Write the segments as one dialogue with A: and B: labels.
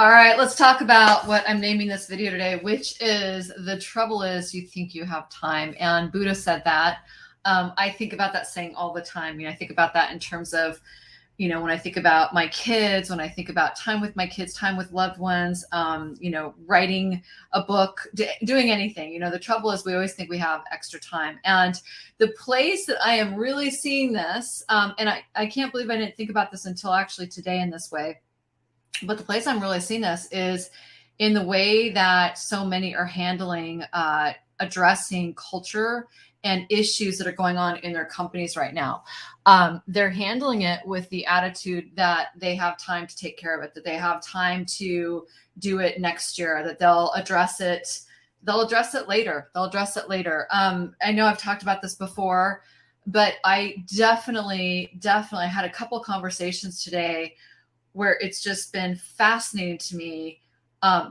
A: All right, let's talk about what I'm naming this video today, which is the trouble is you think you have time. And Buddha said that. I think about that saying all the time. I think about that in terms of, when I think about my kids, when I think about time with my kids, time with loved ones, writing a book, doing anything. The trouble is we always think we have extra time. And the place that I am really seeing this, and I can't believe I didn't think about this until actually today in this way, but the place I'm really seeing this is in the way that so many are handling, addressing culture and issues that are going on in their companies right now. They're handling it with the attitude that they have time to take care of it, that they have time to do it next year, that they'll address it. They'll address it later. I know I've talked about this before, but I definitely had a couple of conversations today where it's just been fascinating to me,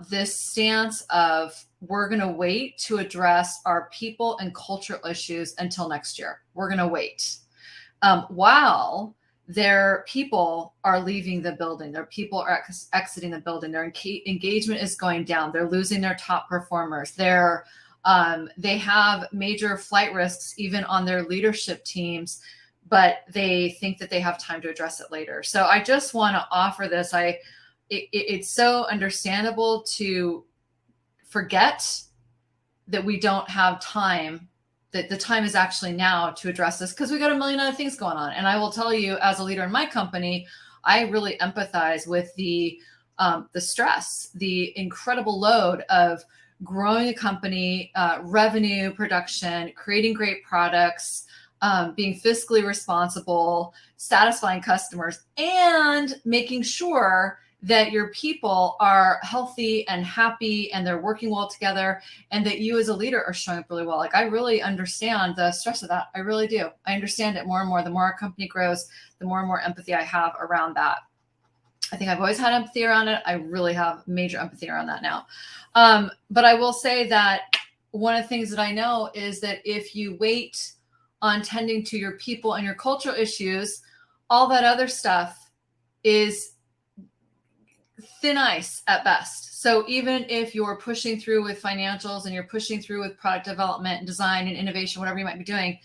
A: this stance of we're going to wait to address our people and cultural issues until next year. We're going to wait while their people are leaving the building. Their people are exiting the building. Their engagement is going down. They're losing their top performers. They have major flight risks even on their leadership teams, but they think that they have time to address it later. So I just want to offer this. It's so understandable to forget that we don't have time, that the time is actually now to address this because we got a million other things going on. And I will tell you, as a leader in my company, I really empathize with the stress, the incredible load of growing a company, revenue production, creating great products, being fiscally responsible, satisfying customers, and making sure that your people are healthy and happy and they're working well together, and that you as a leader are showing up really well. Like, I really understand the stress of that. I really do. I understand it more and more. The more our company grows, the more and more empathy I have around that. I think I've always had empathy around it. I really have major empathy around that now. But I will say that one of the things that I know is that if you wait on tending to your people and your cultural issues, all that other stuff is thin ice at best. So even if you're pushing through with financials and you're pushing through with product development and design and innovation, whatever you might be doing,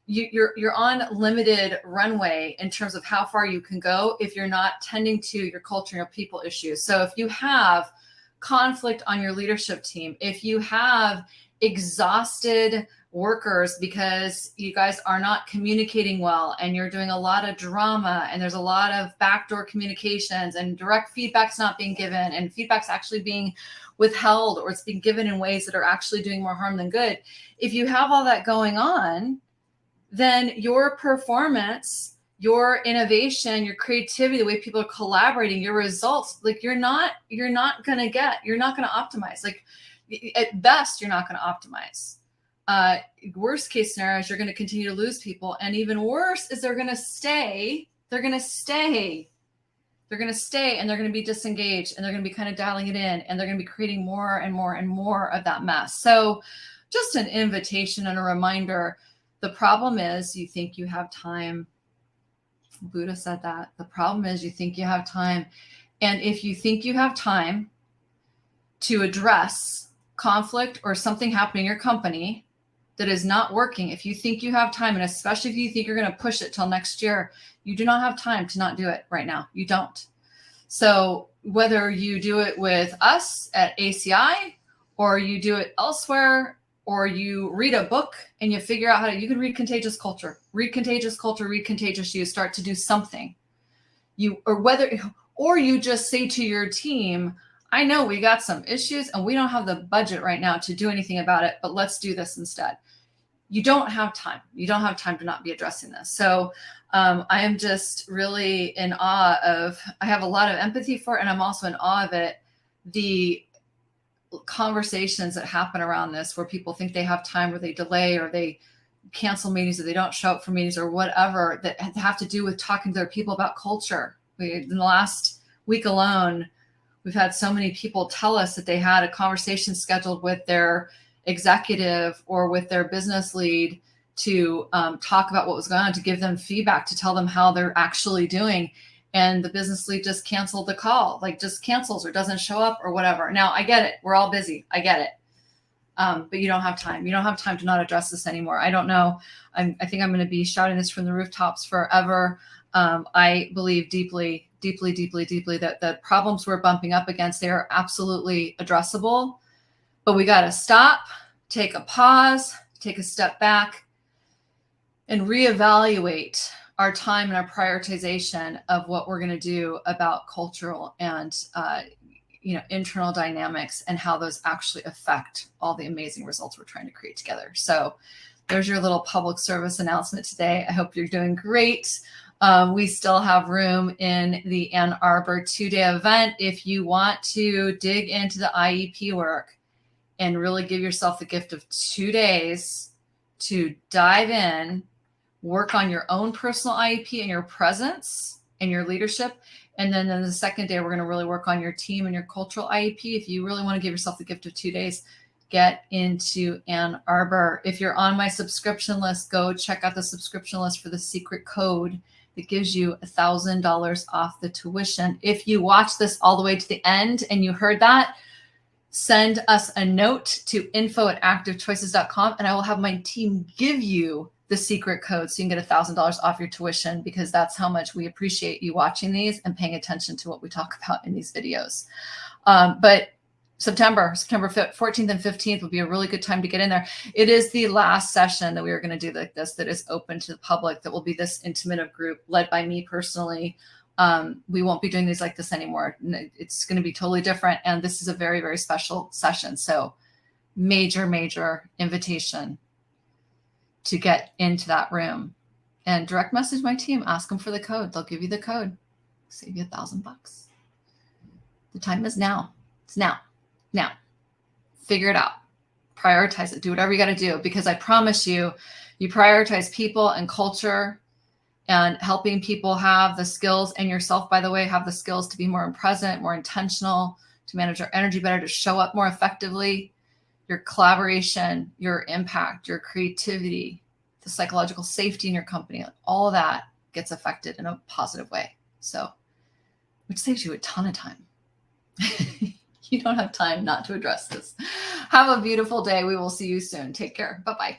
A: you're on limited runway in terms of how far you can go if you're not tending to your culture and your people issues. So if you have conflict on your leadership team, if you have exhausted workers because you guys are not communicating well and you're doing a lot of drama and there's a lot of backdoor communications and direct feedback's not being given and feedback's actually being withheld, or it's being given in ways that are actually doing more harm than good. If you have all that going on, then your performance, your innovation, your creativity, the way people are collaborating, your results, like you're not going to optimize. Like, at best, you're not going to optimize. Worst case scenario is you're going to continue to lose people. And even worse is they're going to stay and they're going to be disengaged, and they're going to be kind of dialing it in, and they're going to be creating more and more and more of that mess. So just an invitation and a reminder. The problem is you think you have time. Buddha said that. The problem is you think you have time. And if you think you have time to address conflict or something happening in your company that is not working, if you think you have time, and especially if you think you're going to push it till next year, you do not have time to not do it right now. You don't. So whether you do it with us at ACI, or you do it elsewhere, or you read a book and you figure out you can read Contagious Culture, read Contagious You, start to do something. Or you just say to your team, I know we got some issues and we don't have the budget right now to do anything about it, but let's do this instead. You don't have time. You don't have time to not be addressing this. So I am just really in awe of, I have a lot of empathy for it, and I'm also in awe of it, the conversations that happen around this where people think they have time, or they delay, or they cancel meetings, or they don't show up for meetings, or whatever, that have to do with talking to their people about culture. In the last week alone, we've had so many people tell us that they had a conversation scheduled with their executive or with their business lead to talk about what was going on, to give them feedback, to tell them how they're actually doing. and the business lead just canceled the call, like just cancels or doesn't show up or whatever. Now I get it. We're all busy. I get it. But you don't have time. You don't have time to not address this anymore. I don't know. I think I'm going to be shouting this from the rooftops forever. I believe deeply that the problems we're bumping up against, they are absolutely addressable, but we got to stop, take a pause, take a step back, and reevaluate our time and our prioritization of what we're going to do about cultural and internal dynamics and how those actually affect all the amazing results we're trying to create together. So there's your little public service announcement today. I hope you're doing great. We still have room in the Ann Arbor 2-day event. If you want to dig into the IEP work and really give yourself the gift of 2 days to dive in, work on your own personal IEP and your presence and your leadership. And then in the second day, we're going to really work on your team and your cultural IEP. If you really want to give yourself the gift of 2 days, get into Ann Arbor. If you're on my subscription list, go check out the subscription list for the secret code that gives you $1,000 off the tuition. If you watch this all the way to the end and you heard that, send us a note to info@activechoices.com and I will have my team give you the secret code so you can get $1,000 off your tuition, because that's how much we appreciate you watching these and paying attention to what we talk about in these videos. But September 14th and 15th will be a really good time to get in there. It is the last session that we are going to do like this that is open to the public, that will be this intimate group led by me personally. We won't be doing these like this anymore. It's going to be totally different. And this is a very, very special session. So major invitation to get into that room and direct message my team. Ask them for the code. They'll give you the code. Save you $1,000. The time is now. It's now. Now, figure it out. Prioritize it. Do whatever you got to do, because I promise you, you prioritize people and culture and helping people have the skills, and yourself, by the way, have the skills to be more present, more intentional, to manage our energy better, to show up more effectively. Your collaboration, your impact, your creativity, the psychological safety in your company, all of that gets affected in a positive way. So, which saves you a ton of time. You don't have time not to address this. Have a beautiful day. We will see you soon. Take care. Bye-bye.